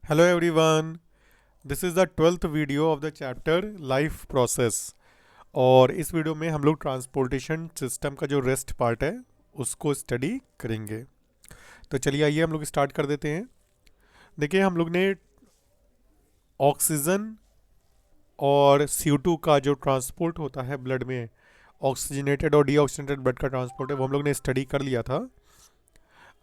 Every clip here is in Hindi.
Hello everyone, this is the 12th video of the chapter life process. और इस वीडियो में हम लोग ट्रांसपोर्टेशन सिस्टम का जो रेस्ट पार्ट है उसको स्टडी करेंगे। तो चलिए आइए हम लोग स्टार्ट कर देते हैं। देखिए हम लोग ने ऑक्सीजन और CO2 का जो ट्रांसपोर्ट होता है ब्लड में, ऑक्सीजनेटेड और डीऑक्सीजनेटेड ब्लड का ट्रांसपोर्ट है, वो हम लोग ने स्टडी कर लिया था।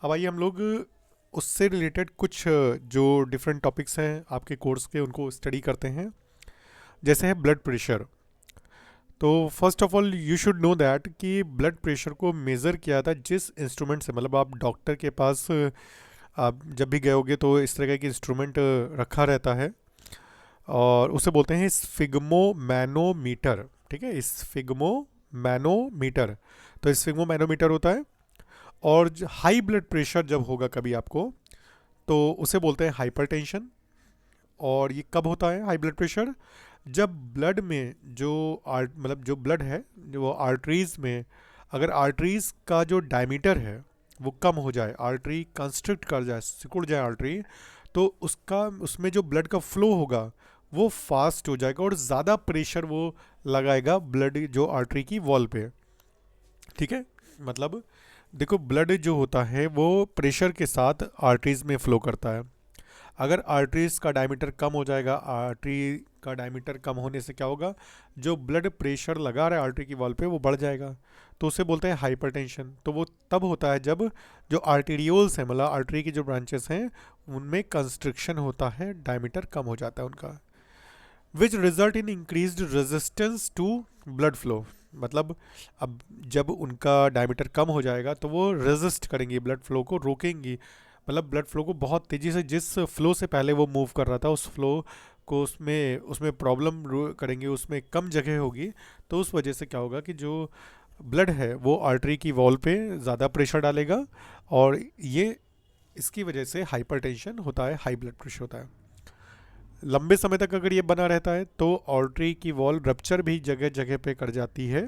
अब आइए हम लोग उससे रिलेटेड कुछ जो डिफरेंट टॉपिक्स हैं आपके कोर्स के उनको स्टडी करते हैं। जैसे है ब्लड प्रेशर। तो first of all you should know that कि ब्लड प्रेशर को मेज़र किया था जिस इंस्ट्रूमेंट से, मतलब आप डॉक्टर के पास आप जब भी गए होगे तो इस तरह का इंस्ट्रूमेंट रखा रहता है और उसे बोलते हैं स्फिग्मो मैनोमीटर। ठीक है, स्फिग्मो मैनोमीटर। तो स्फिग्मो मैनोमीटर होता है। और हाई ब्लड प्रेशर जब होगा कभी आपको तो उसे बोलते हैं हाइपरटेंशन। और ये कब होता है हाई ब्लड प्रेशर? जब ब्लड में जो मतलब जो ब्लड है, जो वो आर्टरीज में, अगर आर्टरीज का जो डायमीटर है वो कम हो जाए, आर्टरी कंस्ट्रिक्ट कर जाए, सिकुड़ जाए आर्टरी, तो उसका उसमें जो ब्लड का फ्लो होगा वो फास्ट हो जाएगा और ज़्यादा प्रेशर वो लगाएगा ब्लड जो आर्टरी की वॉल पे। ठीक है, मतलब देखो ब्लड जो होता है वो प्रेशर के साथ आर्टरीज में फ्लो करता है। अगर आर्टरीज का डायमीटर कम हो जाएगा, आर्टरी का डायमीटर कम होने से क्या होगा, जो ब्लड प्रेशर लगा रहा है आर्टरी की वॉल पे वो बढ़ जाएगा, तो उसे बोलते हैं हाइपरटेंशन। तो वो तब होता है जब जो आर्टेरियोल्स हैं, मतलब आर्टरी की जो ब्रांचेस हैं उनमें कंस्ट्रिक्शन होता है, डायमीटर कम हो जाता है उनका, which result in increased resistance to blood flow. मतलब अब जब उनका डायमीटर कम हो जाएगा तो वो रेजिस्ट करेंगी, ब्लड फ्लो को रोकेंगी, मतलब ब्लड फ्लो को बहुत तेज़ी से, जिस फ्लो से पहले वो मूव कर रहा था उस फ्लो को उसमें उसमें प्रॉब्लम करेंगे, उसमें कम जगह होगी। तो उस वजह से क्या होगा कि जो ब्लड है वो आर्टरी की वॉल पे ज़्यादा प्रेशर डालेगा और ये इसकी वजह से हाइपरटेंशन होता है, हाई ब्लड प्रेशर होता है। लंबे समय तक अगर ये बना रहता है तो आर्टरी की वॉल रप्चर भी जगह जगह पे कर जाती है,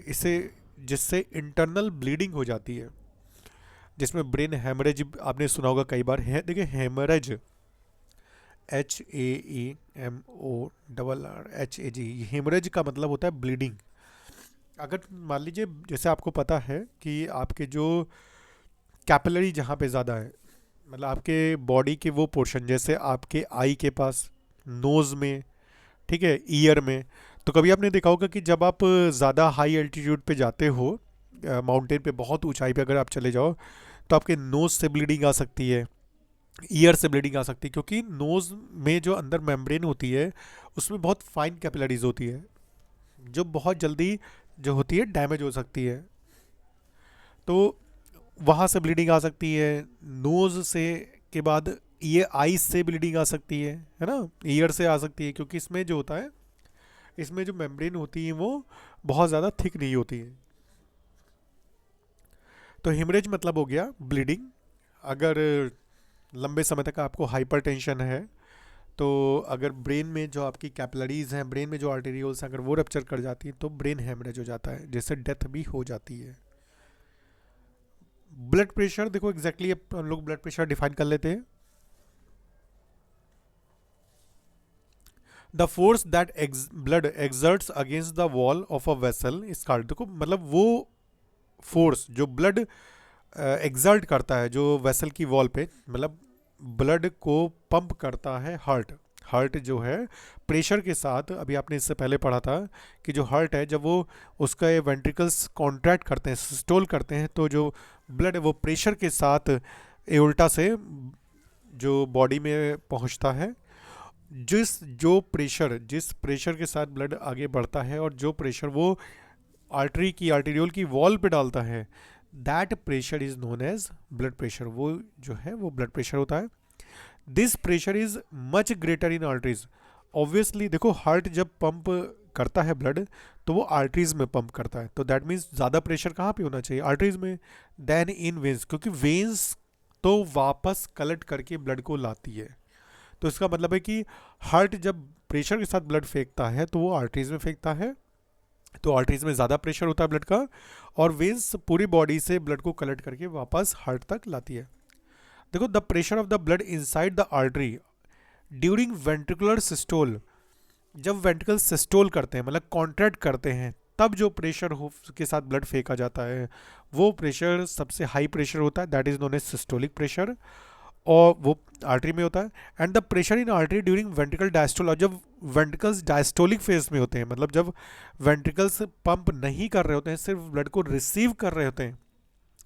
इसे जिससे इंटरनल ब्लीडिंग हो जाती है, जिसमें ब्रेन हेमरेज आपने सुना होगा कई बार है। देखिए हेमरेज, HAEMORR हेमरेज का मतलब होता है ब्लीडिंग। अगर मान लीजिए जैसे आपको पता है कि आपके जो कैपिलरी जहाँ पे ज़्यादा है, मतलब आपके बॉडी के वो पोर्शन, जैसे आपके आई के पास, नोज़ में, ठीक है, ईयर में, तो कभी आपने देखा होगा कि जब आप ज़्यादा हाई एल्टीट्यूड पे जाते हो, माउंटेन पे बहुत ऊंचाई पे अगर आप चले जाओ तो आपके नोज़ से ब्लीडिंग आ सकती है, ईयर से ब्लीडिंग आ सकती है, क्योंकि नोज़ में जो अंदर मेम्ब्रेन होती है उसमें बहुत फाइन कैपिलरीज होती है जो बहुत जल्दी जो होती है डैमेज हो सकती है। तो वहाँ से ब्लीडिंग आ सकती है, नोज़ से के बाद ये आईज से ब्लीडिंग आ सकती है ना, ईयर से आ सकती है, क्योंकि इसमें जो होता है, इसमें जो मेम्ब्रेन होती है वो बहुत ज़्यादा थिक नहीं होती है। तो हेमरेज मतलब हो गया ब्लीडिंग। अगर लंबे समय तक आपको हाइपरटेंशन है तो अगर ब्रेन में जो आपकी कैपिलरीज हैं, ब्रेन में जो आर्टेरियोल्स हैं, अगर वो रप्चर कर जाती हैं तो ब्रेन हेमरेज हो जाता है, जिससे डेथ भी हो जाती है। ब्लड प्रेशर देखो एग्जैक्टली हम लोग ब्लड प्रेशर डिफाइन कर लेते हैं। The force that blood exerts against the wall of a vessel is called, देखो मतलब वो फोर्स जो ब्लड एग्जर्ट करता है जो वेसल की वॉल पे, मतलब ब्लड को पंप करता है हार्ट। हार्ट जो है प्रेशर के साथ, अभी आपने इससे पहले पढ़ा था कि जो हार्ट है जब वो उसका ये वेंट्रिकल्स कॉन्ट्रैक्ट करते हैं, सिस्टोल करते हैं, तो जो ब्लड है वो प्रेशर के साथ एओर्टा से जो बॉडी में पहुंचता है। जिस प्रेशर के साथ ब्लड आगे बढ़ता है और जो प्रेशर वो आर्टरी की, आर्टेरियोल की वॉल पे डालता है, that pressure is known as blood pressure. वो जो है वो ब्लड प्रेशर होता है। This pressure is much greater in arteries. Obviously देखो हार्ट जब पंप करता है ब्लड तो वो आर्टरीज में पंप करता है, तो दैट मीन्स ज़्यादा प्रेशर कहाँ पे होना चाहिए, आर्टरीज में, देन इन वेन्स, क्योंकि वेन्स तो वापस कलेक्ट करके ब्लड को लाती है। तो इसका मतलब है कि हार्ट जब प्रेशर के साथ ब्लड फेंकता है तो वो आर्टरीज में फेंकता है, तो आर्टरीज में ज़्यादा प्रेशर होता है ब्लड का, और वेन्स पूरी बॉडी से ब्लड को कलेक्ट करके वापस हार्ट तक लाती है। देखो, the pressure of the blood inside the artery during ventricular systole, जब वेंट्रिकल सिस्टोल करते हैं मतलब कॉन्ट्रैक्ट करते हैं, तब जो प्रेशर हो के साथ ब्लड फेंका जाता है वो प्रेशर सबसे हाई प्रेशर होता है, that is known as systolic pressure, और वो आर्टरी में होता है। And the pressure in artery during ventricle diastole, और जब वेंट्रिकल्स डायस्टोलिक फेज में होते हैं, मतलब जब वेंट्रिकल्स पंप नहीं कर रहे होते हैं, सिर्फ ब्लड को रिसीव कर रहे होते हैं,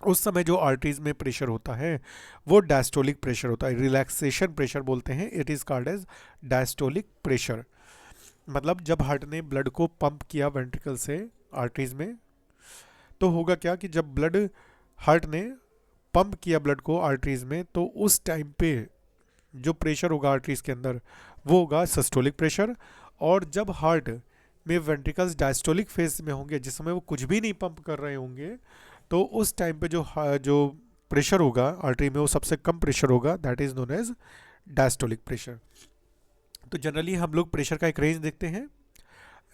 उस समय जो आर्टरीज में प्रेशर होता है वो डायस्टोलिक प्रेशर होता है, रिलैक्सेशन प्रेशर बोलते हैं, it is called as diastolic pressure. मतलब जब हार्ट ने ब्लड को पंप किया वेंट्रिकल से आर्टरीज में, तो होगा क्या कि जब ब्लड हार्ट ने पंप किया ब्लड को आर्टरीज में, तो उस टाइम पे जो प्रेशर होगा आर्टरीज के अंदर वो होगा सिस्टोलिक प्रेशर। और जब हार्ट में वेंट्रिकल्स डायस्टोलिक फेज में होंगे, जिस समय वो कुछ भी नहीं पंप कर रहे होंगे, तो उस टाइम पे जो प्रेशर होगा आर्टरी में वो सबसे कम प्रेशर होगा, that is known as diastolic pressure. तो जनरली हम लोग प्रेशर का एक रेंज देखते हैं,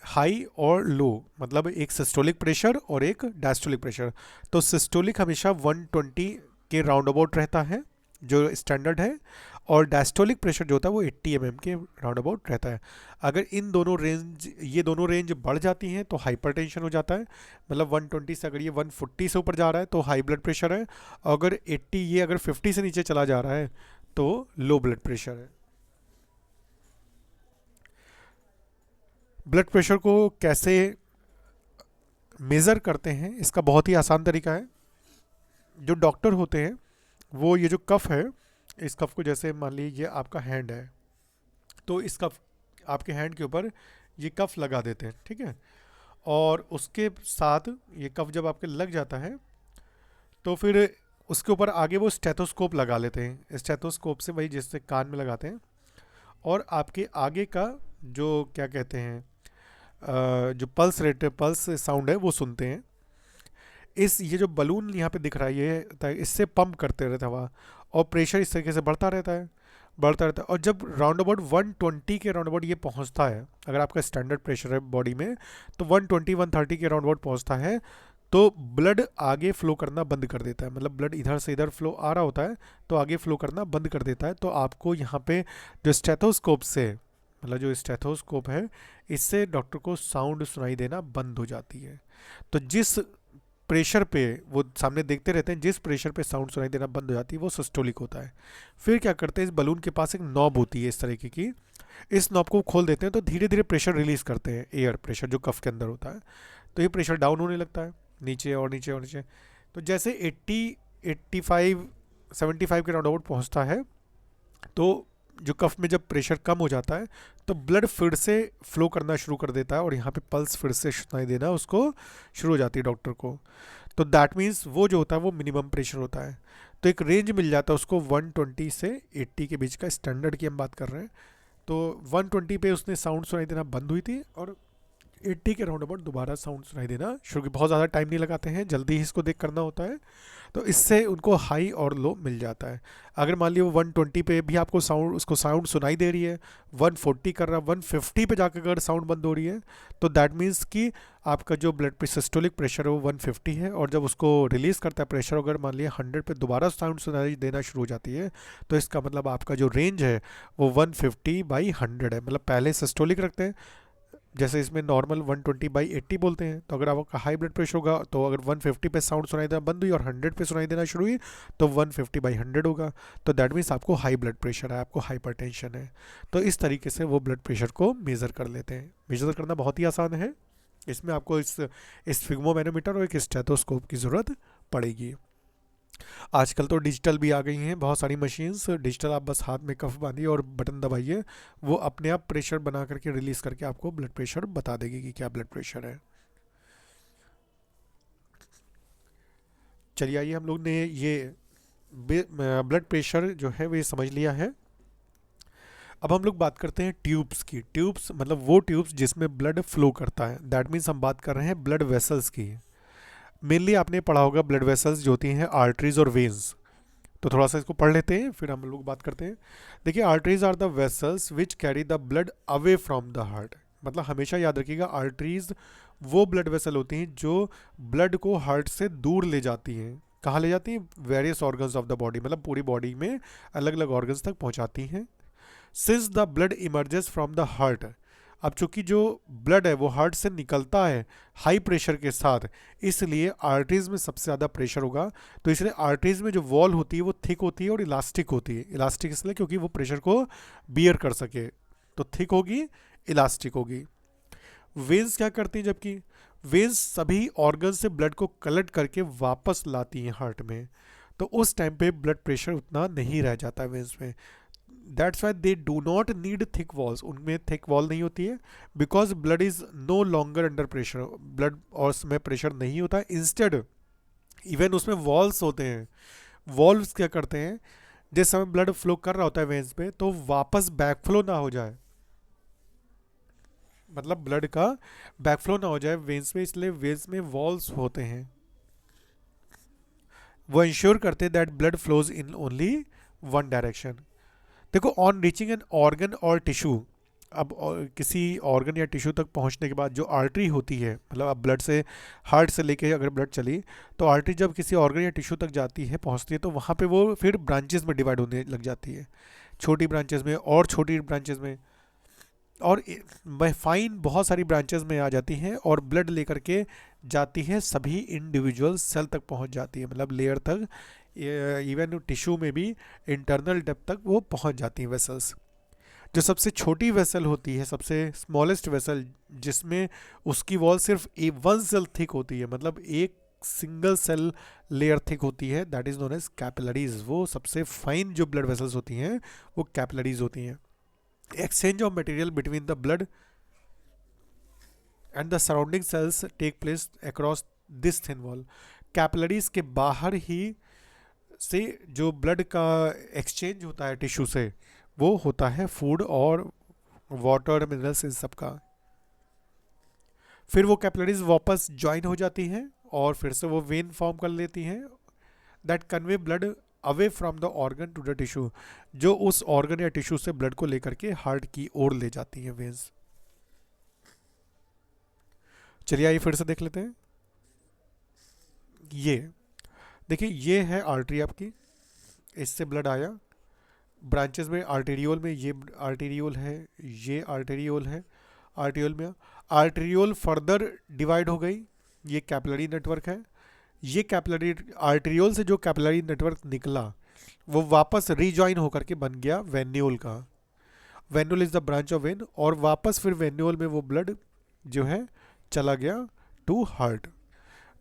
हाई और लो, मतलब एक सिस्टोलिक प्रेशर और एक डायस्टोलिक प्रेशर। तो सिस्टोलिक हमेशा 120 के राउंड अबाउट रहता है जो स्टैंडर्ड है, और डायस्टोलिक प्रेशर जो होता है वो 80 mm के राउंड अबाउट रहता है। अगर ये दोनों रेंज बढ़ जाती हैं तो हाइपरटेंशन हो जाता है, मतलब 120 से अगर ये 140 से ऊपर जा रहा है तो हाई ब्लड प्रेशर है, अगर 80 ये अगर 50 से नीचे चला जा रहा है तो लो ब्लड प्रेशर है। ब्लड प्रेशर को कैसे मेज़र करते हैं, इसका बहुत ही आसान तरीका है। जो डॉक्टर होते हैं वो ये जो कफ है, इस कफ को जैसे मान लीजिए आपका हैंड है, तो इस कफ आपके हैंड के ऊपर ये कफ लगा देते हैं, ठीक है। और उसके साथ ये कफ जब आपके लग जाता है तो फिर उसके ऊपर आगे वो स्टेथोस्कोप लगा लेते हैं, स्टेथोस्कोप से वही जिससे कान में लगाते हैं, और आपके आगे का जो क्या कहते हैं जो पल्स साउंड है वो सुनते हैं। ये जो बलून यहाँ पे दिख रहा है ये इससे पंप करते रहता है हवा, और प्रेशर इस तरीके से बढ़ता रहता है। और जब राउंड अबाउट 120 के राउंड अबाउट ये पहुँचता है, अगर आपका स्टैंडर्ड प्रेशर है बॉडी में तो 120-130 के राउंड अबाउट पहुँचता है, तो ब्लड आगे फ्लो करना बंद कर देता है। मतलब ब्लड इधर से इधर फ्लो आ रहा होता है तो आगे फ्लो करना बंद कर देता है। तो आपको यहाँ पे जो स्टेथोस्कोप से, मतलब जो स्टेथोस्कोप है, इससे डॉक्टर को साउंड सुनाई देना बंद हो जाती है। तो जिस प्रेशर पे वो सामने देखते रहते हैं, जिस प्रेशर पे साउंड सुनाई देना बंद हो जाती है वो सिस्टोलिक होता है। फिर क्या करते हैं, इस बलून के पास एक नॉब होती है इस तरीके की, इस नॉब को खोल देते हैं तो धीरे धीरे प्रेशर रिलीज करते हैं, एयर प्रेशर जो कफ के अंदर होता है, तो ये प्रेशर डाउन होने लगता है, नीचे और नीचे और नीचे। तो जैसे 80, 85, 75 के राउंड अबाउट पहुँचता है, तो जो कफ में जब प्रेशर कम हो जाता है तो ब्लड फिर से फ्लो करना शुरू कर देता है, और यहाँ पे पल्स फिर से सुनाई देना उसको शुरू हो जाती है डॉक्टर को। तो दैट मीन्स वो जो होता है वो मिनिमम प्रेशर होता है। तो एक रेंज मिल जाता है उसको 120 से 80 के बीच का, स्टैंडर्ड की हम बात कर रहे हैं। तो 120 पे उसने साउंड सुनाई देना बंद हुई थी, और 80 के राउंड अबाउट दोबारा साउंड सुनाई देना शुरू। बहुत ज़्यादा टाइम नहीं लगाते हैं, जल्दी ही इसको देख करना होता है, तो इससे उनको हाई और लो मिल जाता है। अगर मान लीजिए वो 120 पे भी आपको उसको साउंड सुनाई दे रही है, 140 कर रहा है, 150 पे जाकर अगर साउंड बंद हो रही है, तो दैट मीन्स कि आपका जो ब्लड सिस्टोलिक प्रेशर है वो 150 है, और जब उसको रिलीज़ करता है प्रेशर, अगर मान लिया 100 पे दोबारा साउंड सुनाई देना शुरू हो जाती है, तो इसका मतलब आपका जो रेंज है वो 150/100 है। मतलब पहले सिस्टोलिक रखते हैं, जैसे इसमें नॉर्मल 120/80 बोलते हैं। तो अगर आपका हाई ब्लड प्रेशर होगा तो अगर 150 पे साउंड सुनाई देना बंद हुई और 100 पे सुनाई देना शुरू हुई तो 150/100 होगा। तो दैट मीन्स आपको हाई ब्लड प्रेशर है, आपको हाइपरटेंशन है। तो इस तरीके से वो ब्लड प्रेशर को मेज़र कर लेते हैं। मेज़र करना बहुत ही आसान है, इसमें आपको इस स्फिग्मोमैनोमीटर और एक स्टेथोस्कोप की ज़रूरत पड़ेगी। आजकल तो डिजिटल भी आ गई हैं बहुत सारी मशीन्स, डिजिटल आप बस हाथ में कफ बांधिए और बटन दबाइए, वो अपने आप प्रेशर बना करके रिलीज करके आपको ब्लड प्रेशर बता देगी कि क्या ब्लड प्रेशर है। चलिए आइए, हम लोग ने ये ब्लड प्रेशर जो है वो ये समझ लिया है। अब हम लोग बात करते हैं ट्यूब्स की। ट्यूब्स मतलब वो ट्यूब्स जिसमें ब्लड फ्लो करता है, दैट मीन्स हम बात कर रहे हैं ब्लड वेसल्स की। मेनली आपने पढ़ा होगा ब्लड वेसल्स जो होती हैं आर्टरीज और वेन्स, तो थोड़ा सा इसको पढ़ लेते हैं फिर हम लोग बात करते हैं। देखिए, arteries are the vessels which carry the blood away from the heart. मतलब हमेशा याद रखिएगा, आर्टरीज वो ब्लड वेसल होती हैं जो ब्लड को हार्ट से दूर ले जाती हैं, कहाँ ले जाती हैं? Various organs of the body, मतलब पूरी बॉडी में अलग अलग ऑर्गन्स तक पहुँचाती हैं। Since the blood emerges from the heart, अब चूंकि जो ब्लड है वो हार्ट से निकलता है हाई प्रेशर के साथ, इसलिए आर्टरीज में सबसे ज़्यादा प्रेशर होगा। तो इसलिए आर्टरीज में जो वॉल होती है वो थिक होती है और इलास्टिक होती है। इलास्टिक इसलिए क्योंकि वो प्रेशर को बियर कर सके, तो थिक होगी, इलास्टिक होगी। वेन्स क्या करती हैं? जबकि वेन्स सभी ऑर्गन से ब्लड को कलेक्ट करके वापस लाती हैं हार्ट में, तो उस टाइम पे ब्लड प्रेशर उतना नहीं रह जाता है वेन्स में। That's why they do not need thick walls, उनमें थिक वॉल नहीं होती है, because blood is no longer under pressure, blood और उसमें प्रेशर नहीं होता है। इंस्टेड इवन उसमें वॉल्स होते हैं। वॉल्व्स क्या करते हैं? जिस समय ब्लड फ्लो कर रहा होता है वेन्स में, तो वापस बैकफ्लो ना हो जाए, मतलब ब्लड का बैकफ्लो ना हो जाए वेन्स में, इसलिए वेन्स में वॉल्स होते हैं। वो इंश्योर करते हैं that blood flows in only one direction. देखो, ऑन रीचिंग एन ऑर्गन और टिश्यू, अब किसी ऑर्गन या टिश्यू तक पहुंचने के बाद जो आर्टरी होती है, मतलब अब ब्लड से हार्ट से लेके अगर ब्लड चली, तो आर्टरी जब किसी ऑर्गन या टिश्यू तक जाती है, पहुंचती है, तो वहाँ पे वो फिर ब्रांचेस में डिवाइड होने लग जाती है, छोटी ब्रांचेस में और छोटी ब्रांचेस में, और फाइन बहुत सारी ब्रांचेस में आ जाती हैं, और ब्लड लेकर के जाती है सभी इंडिविजुअल सेल तक पहुंच जाती है, मतलब लेयर तक, इवन टिश्यू में भी इंटरनल डेप्थ तक वो पहुंच जाती हैं वेसल्स। जो सबसे छोटी वेसल होती है, सबसे स्मॉलेस्ट वेसल, जिसमें उसकी वॉल सिर्फ वन सेल थिक होती है, मतलब एक सिंगल सेल लेयर थिक होती है, that is known as capillaries. वो सबसे फाइन जो ब्लड वेसल्स होती हैं वो कैपिलरीज होती हैं। Exchange of material between the blood and the surrounding cells take place across this thin wall. Capillaries के बाहर ही से जो ब्लड का एक्सचेंज होता है टिश्यू से, वो होता है फूड और वाटर, मिनरल्स, इन सब का। फिर वो कैपिलरीज वापस ज्वाइन हो जाती हैं और फिर से वो वेन फॉर्म कर लेती हैं, that convey blood away from the organ to the tissue, जो उस ऑर्गन या टिश्यू से ब्लड को लेकर के हार्ट की ओर ले जाती हैं वेन्स। चलिए आइए फिर से देख लेते हैं। ये देखिए, ये है आर्टरी आपकी, इससे ब्लड आया ब्रांचेस में, आर्टेरियोल में, ये आर्टेरियोल है, ये आर्टेरियोल है, आर्टेरियोल में आर्टेरियोल फर्दर डिवाइड हो गई, ये कैपिलरी नेटवर्क है। ये कैपिलरी आर्टेरियोल से जो कैपिलरी नेटवर्क निकला वो वापस रीजॉइन होकर के बन गया वेन्यूल का। Venule is the branch of when, और वापस फिर वेन्यूल में वो ब्लड जो है चला गया टू हार्ट,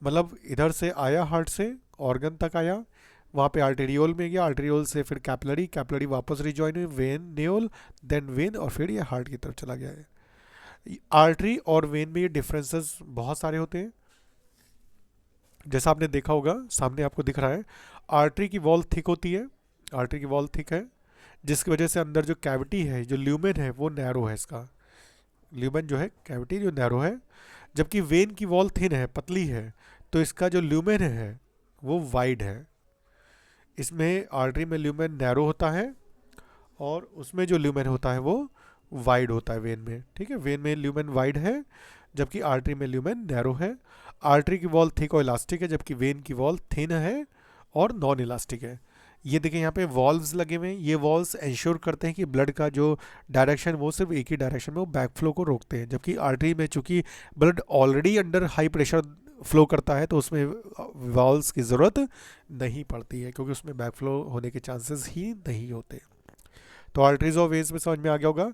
मतलब इधर से आया हार्ट से ऑर्गन तक आया, वहाँ पे आर्टेरियोल में गया, आर्टेरियोल से फिर कैपिलरी, कैपिलरी वापस रिजॉइन हुई, वेन, न्यूल, देन वेन, और फिर ये हार्ट की तरफ चला गया है। आर्टरी और वेन में ये डिफरेंसेस बहुत सारे होते हैं, जैसा आपने देखा होगा, सामने आपको दिख रहा है। आर्टरी की वॉल थिक होती है, आर्टरी की वॉल थिक है, जिसकी वजह से अंदर जो कैविटी है, जो ल्यूमेन है, वो नैरो है। इसका ल्यूमेन जो है, कैविटी जो नैरो है, जबकि वेन की वॉल थिन है, पतली है, तो इसका जो ल्यूमेन है वो वाइड है। इसमें आर्टरी में ल्यूमेन नैरो होता है और उसमें जो ल्यूमेन होता है वो वाइड होता है वेन में, ठीक है। वेन में ल्यूमेन वाइड है, जबकि आर्टरी में ल्यूमेन नैरो है। आर्टरी की वॉल थिक और इलास्टिक है, जबकि वेन की वॉल थिन है और नॉन इलास्टिक है। ये देखिए यहाँ पे वॉल्व्स लगे हुए हैं, ये वॉल्व्स इंश्योर करते हैं कि ब्लड का जो डायरेक्शन वो सिर्फ एक ही डायरेक्शन में, वो बैक फ्लो को रोकते हैं। जबकि आर्टरी में चूंकि blood already under high pressure flow करता है, तो उसमें वॉल्व्स की ज़रूरत नहीं पड़ती है, क्योंकि उसमें बैक फ्लो होने के चांसेस ही नहीं होते। तो आर्टरीज और वेन्स में समझ में आ गया होगा।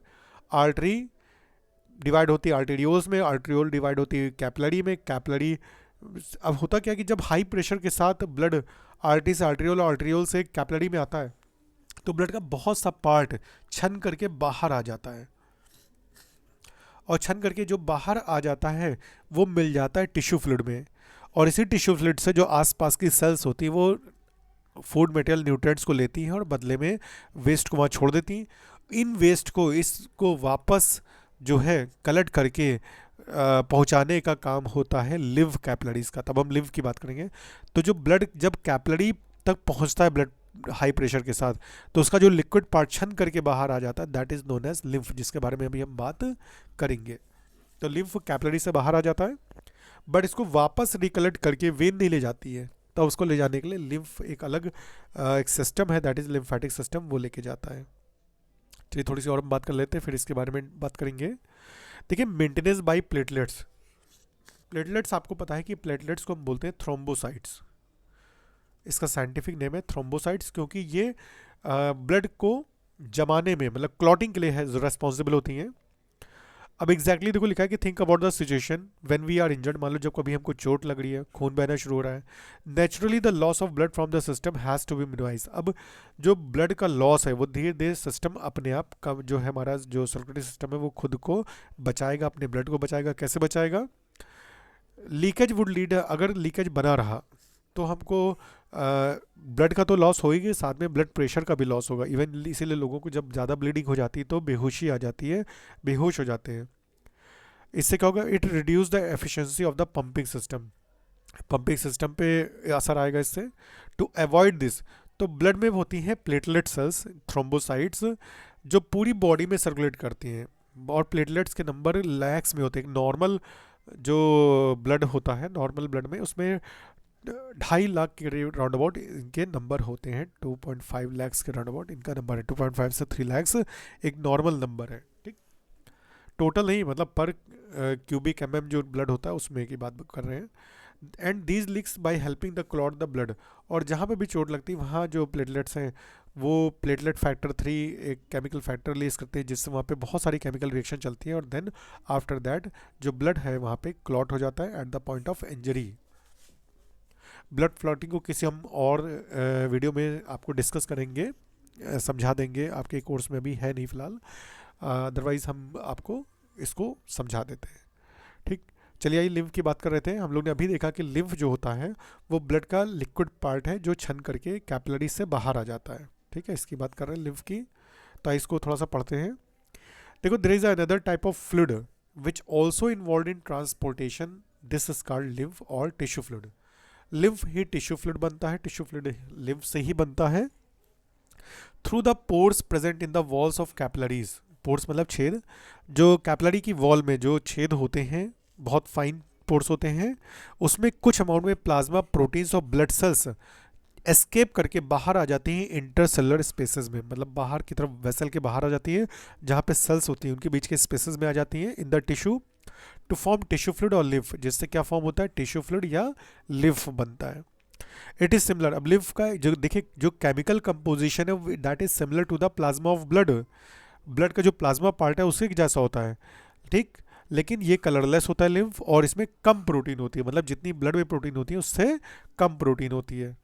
आर्टरी डिवाइड होती है आर्टेरियोल्स में, आर्टेरियोल डिवाइड होती है कैपिलरी में, कैपिलरी। अब होता क्या है कि जब हाई प्रेशर के साथ ब्लड आर्टरी से आर्टेरियोल और आर्टेरियोल से कैपिलरी में आता है, तो ब्लड का बहुत सा पार्ट छन करके बाहर आ जाता है, और छन करके जो बाहर आ जाता है वो मिल जाता है टिश्यू फ्लूइड में, और इसी टिश्यू फ्लूइड से जो आसपास की सेल्स होती है वो फूड मटेरियल न्यूट्रिएंट्स को लेती हैं और बदले में वेस्ट को वहाँ छोड़ देती हैं। इन वेस्ट को, इसको वापस जो है कलेक्ट करके पहुँचाने का काम होता है लिव कैपिलरीज का। तब हम लिव की बात करेंगे। तो जो ब्लड जब कैपिलरी तक पहुँचता है ब्लड हाई प्रेशर के साथ, तो उसका जो लिक्विड पार्ट छन करके बाहर आ जाता है, that is known as lymph, जिसके बारे में अभी हम बात करेंगे। तो लिम्फ कैपिलरी से बाहर आ जाता है, बट इसको वापस रिकलेक्ट करके वेन नहीं ले जाती है, तब उसको ले जाने के लिए लिम्फ एक अलग एक सिस्टम है, दैट इज़ लिम्फेटिक सिस्टम, वो लेके जाता है। चलिए थोड़ी सी और हम बात कर लेते हैं, फिर इसके बारे में बात करेंगे। देखिए मेंटेनेंस बाय प्लेटलेट्स। प्लेटलेट्स आपको पता है कि प्लेटलेट्स को हम बोलते हैं थ्रोम्बोसाइट्स। इसका साइंटिफिक नेम है थ्रोम्बोसाइट्स, क्योंकि ये ब्लड को जमाने में, मतलब क्लॉटिंग के लिए है रेस्पॉन्सिबल होती हैं। अब एग्जैक्टली देखो लिखा है कि think about the situation when we are injured. मान लो जब कभी हमको चोट लग रही है, खून बहना शुरू हो रहा है, naturally the loss of blood from the system has to be minimize. अब जो ब्लड का लॉस है वो धीरे धीरे सिस्टम अपने आप का जो है, हमारा जो सर्कुलेटरी सिस्टम है वो खुद को बचाएगा, अपने ब्लड को बचाएगा। कैसे बचाएगा? लीकेज वुड लीड, अगर लीकेज बना रहा तो हमको ब्लड का तो लॉस होगी, साथ में ब्लड प्रेशर का भी लॉस होगा। इवन इसीलिए लोगों को जब ज़्यादा ब्लीडिंग हो जाती है तो बेहोशी आ जाती है, बेहोश हो जाते हैं। इससे क्या होगा? It reduce the efficiency of the pumping system. Pumping system पे असर आएगा इससे। टू अवॉइड दिस, तो ब्लड में होती हैं प्लेटलेट सेल्स, थ्रोम्बोसाइट्स, जो पूरी बॉडी में सर्कुलेट करती हैं, और प्लेटलेट्स के नंबर लैक्स में होते हैं। नॉर्मल जो ब्लड होता है, नॉर्मल ब्लड में उसमें 2.5 लाख के राउंड अबाउट इनके नंबर होते हैं, 2.5 लैक्स के राउंड अबाउट इनका नंबर है। 2.5 से 3 लैक्स एक नॉर्मल नंबर है, ठीक। टोटल नहीं, मतलब पर क्यूबिक एमएम जो ब्लड होता है उसमें की बात कर रहे हैं। And these leaks by helping the clot the blood, और जहाँ पे भी चोट लगती है वहाँ जो प्लेटलेट्स हैं वो प्लेटलेट फैक्टर 3 एक केमिकल फैक्टर रिलीज करते हैं, जिससे वहाँ पे बहुत सारी केमिकल रिएक्शन चलती है, और देन आफ्टर दैट जो ब्लड है वहाँ पे क्लॉट हो जाता है at the point of injury. Blood clotting को किसी हम और वीडियो में आपको डिस्कस करेंगे, समझा देंगे, आपके कोर्स में भी है नहीं फिलहाल, अदरवाइज हम आपको इसको समझा देते हैं, ठीक। चलिए आइए लिम्फ की बात कर रहे थे। हम लोग ने अभी देखा कि लिम्फ जो होता है वो ब्लड का लिक्विड पार्ट है जो छन करके कैपिलरी से बाहर आ जाता है, ठीक है। इसकी बात कर रहे हैं लिम्फ की, तो इसको थोड़ा सा पढ़ते हैं। देखो, there is another type of fluid which also involve in transportation, this is called lymph और टिश्यू फ्लूइड। लिम्फ ही टिश्यू फ्लूइड बनता है, टिश्यू फ्लूइड लिम्फ से ही बनता है। Through the pores present in the walls of capillaries, pores मतलब छेद, जो कैपिलरी की वॉल में जो छेद होते हैं, बहुत फाइन पोर्स होते हैं, उसमें कुछ अमाउंट में प्लाज्मा प्रोटीन्स और ब्लड सेल्स एस्केप करके बाहर आ जाती हैं इंटरसेलुलर स्पेसेस में, मतलब बाहर की तरफ वेसल के बाहर आ जाती है, जहाँ पे सेल्स होती हैं उनके बीच के स्पेसेस में आ जाती हैं in the tissue, to form tissue fluid और लिम्फ, जिससे क्या फॉर्म होता है? टिश्यू फ्लूइड या लिम्फ बनता है। इट इज सिमिलर, अब लिम्फ का जो देखिए जो केमिकल कंपोजिशन है that is similar to the plasma of blood. Blood का जो प्लाज्मा पार्ट है उसके जैसा होता है, ठीक, लेकिन ये कलरलेस होता है लिम्फ, और इसमें कम प्रोटीन होती है, मतलब जितनी ब्लड में प्रोटीन होती है उससे कम प्रोटीन होती है।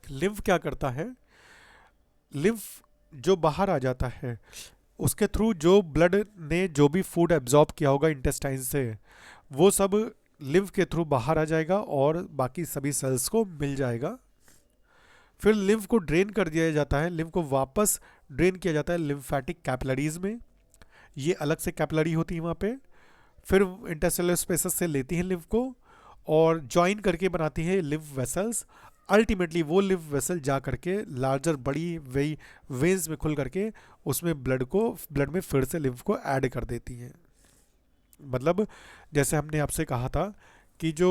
लिम्फ क्या करता है? लिम्फ जो बाहर आ जाता है उसके थ्रू जो ब्लड ने जो भी फूड एब्जॉर्ब किया होगा इंटेस्टाइन से, वो सब लिम्फ के थ्रू बाहर आ जाएगा और बाकी सभी सेल्स को मिल जाएगा। फिर लिम्फ को ड्रेन कर दिया जाता है, लिम्फ को वापस ड्रेन किया जाता है लिम्फेटिक कैपिलरीज में, ये अलग से कैपिलरी होती है वहाँ पे। फिर इंटरसेलुलर स्पेसेस से लेती है लिम्फ को और ज्वाइन करके बनाती है लिम्फ वेसल्स। अल्टीमेटली वो लिम्फ वेसल जा करके लार्जर बड़ी वही वेन्स में खुल करके उसमें ब्लड में फिर से लिम्फ को ऐड कर देती हैं। मतलब जैसे हमने आपसे कहा था कि जो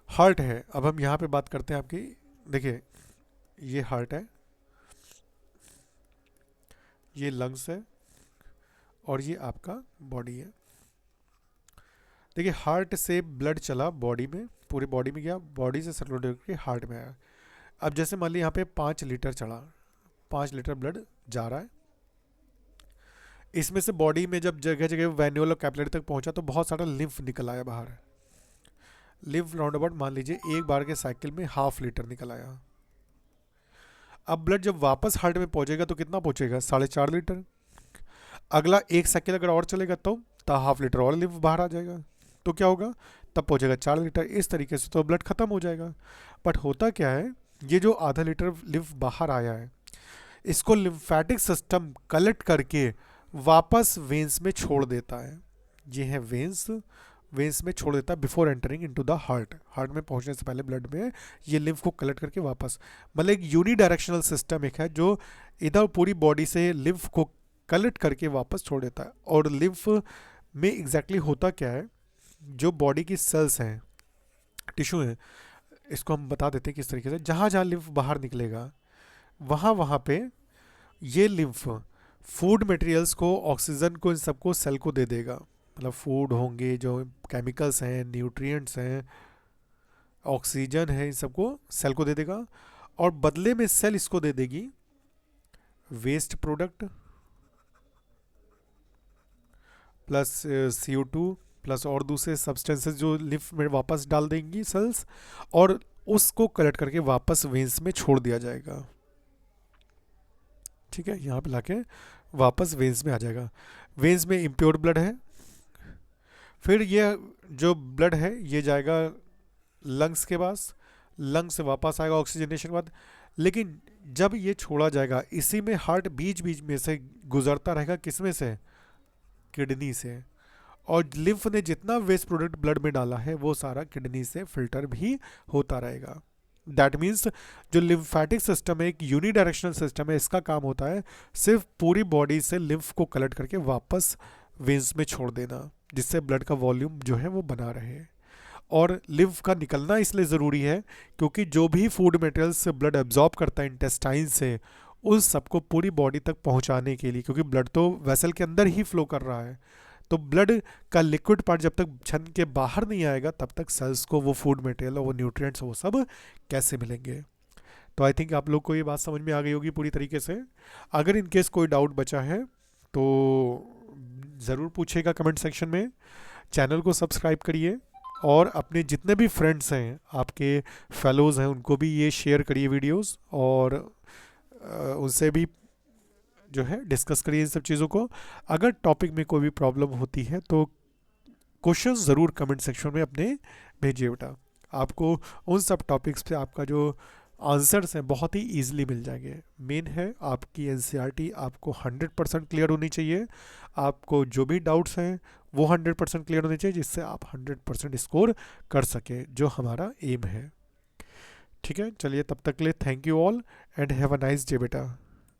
हार्ट है, अब हम यहाँ पे बात करते हैं आपकी, देखिए ये हार्ट है, ये लंग्स है, और ये आपका बॉडी है। देखिए हार्ट से ब्लड चला बॉडी में, पूरी बॉडी में गया, बॉडी से सर्कुलेट होकर हार्ट में आया। अब जैसे मान लीजिए यहाँ पे 5 लीटर चढ़ा, 5 लीटर ब्लड जा रहा है, इसमें से बॉडी में जब जगह जगह वैन्यूल और कैपिलरी तक पहुंचा तो बहुत सारा लिम्फ निकल आया बाहर। लिम्फ राउंड अबाउट मान लीजिए एक बार के साइकिल में 1/2 लीटर निकल आया। अब ब्लड जब वापस हार्ट में पहुंचेगा तो कितना पहुंचेगा? 4.5 लीटर। अगला एक साइकिल अगर और चलेगा तो 1/2 लीटर और लिम्फ बाहर आ जाएगा, तो क्या होगा? तब पहुंचेगा 4 लीटर। इस तरीके से तो ब्लड खत्म हो जाएगा। बट होता क्या है, ये जो आधा लीटर लिम्फ बाहर आया है इसको लिम्फेटिक सिस्टम कलेक्ट करके वापस वेन्स में छोड़ देता है। ये है वेन्स, वेन्स में छोड़ देता है before entering into the heart. Heart में पहुंचने से पहले ब्लड में ये लिम्फ को कलेक्ट करके वापस, मतलब एक यूनिडायरेक्शनल सिस्टम एक है जो इधर पूरी बॉडी से लिम्फ को कलेक्ट करके वापस छोड़ देता है। और लिम्फ में एग्जैक्टली होता क्या है, जो बॉडी की सेल्स हैं, टिश्यू हैं, इसको हम बता देते हैं किस तरीके से। जहाँ जहाँ लिम्फ बाहर निकलेगा वहाँ वहाँ पे ये लिम्फ फूड मटेरियल्स को, ऑक्सीजन को, इन सबको सेल को दे देगा। मतलब फूड होंगे, जो केमिकल्स हैं, न्यूट्रिएंट्स हैं, ऑक्सीजन है, इन सबको सेल को दे देगा। और बदले में सेल इसको दे देगी waste product plus CO2 plus और दूसरे सब्सटेंसेस जो लिम्फ में वापस डाल देंगी सेल्स, और उसको कलेक्ट करके वापस वेंस में छोड़ दिया जाएगा। ठीक है, यहाँ पे लाके वापस वेंस में आ जाएगा। वेंस में इम्प्योर ब्लड है, फिर ये जो ब्लड है ये जाएगा लंग्स के पास, लंग्स से वापस आएगा ऑक्सीजनेशन के बाद। लेकिन जब ये छोड़ा जाएगा, इसी में हार्ट बीच बीच में से गुजरता रहेगा, किसमें से, किडनी से। और लिम्फ ने जितना वेस्ट प्रोडक्ट ब्लड में डाला है वो सारा किडनी से फिल्टर भी होता रहेगा। दैट मीन्स जो लिम्फेटिक सिस्टम है एक यूनिडायरेक्शनल सिस्टम है, इसका काम होता है सिर्फ पूरी बॉडी से लिम्फ को कलेक्ट करके वापस वेंस में छोड़ देना, जिससे ब्लड का वॉल्यूम जो है वो बना रहे। और लिम्फ का निकलना इसलिए ज़रूरी है क्योंकि जो भी फूड मटेरियल्स ब्लड एब्जॉर्ब करता है इंटेस्टाइन से, उस सबको पूरी बॉडी तक पहुंचाने के लिए, क्योंकि ब्लड तो वेसल के अंदर ही फ्लो कर रहा है, तो ब्लड का लिक्विड पार्ट जब तक छन के बाहर नहीं आएगा तब तक सेल्स को वो फूड मटेरियल और वो न्यूट्रिएंट्स वो सब कैसे मिलेंगे। तो आई थिंक आप लोग को ये बात समझ में आ गई होगी पूरी तरीके से। अगर इन केस कोई डाउट बचा है तो ज़रूर पूछेगा कमेंट सेक्शन में। चैनल को सब्सक्राइब करिए और अपने जितने भी फ्रेंड्स हैं, आपके फेलोज़ हैं, उनको भी ये शेयर करिए वीडियोस, और उनसे भी जो है डिस्कस करिए इन सब चीज़ों को। अगर टॉपिक में कोई भी प्रॉब्लम होती है तो क्वेश्चन ज़रूर कमेंट सेक्शन में अपने भेजिए बेटा। आपको उन सब टॉपिक्स पे आपका जो आंसर्स हैं बहुत ही ईजिली मिल जाएंगे। मेन है आपकी NCERT आपको 100% क्लियर होनी चाहिए। आपको जो भी डाउट्स हैं वो 100% क्लियर होने चाहिए, जिससे आप 100% स्कोर कर सकें, जो हमारा एम है। ठीक है, चलिए तब तक के लिए thank you all and have a nice day बेटा।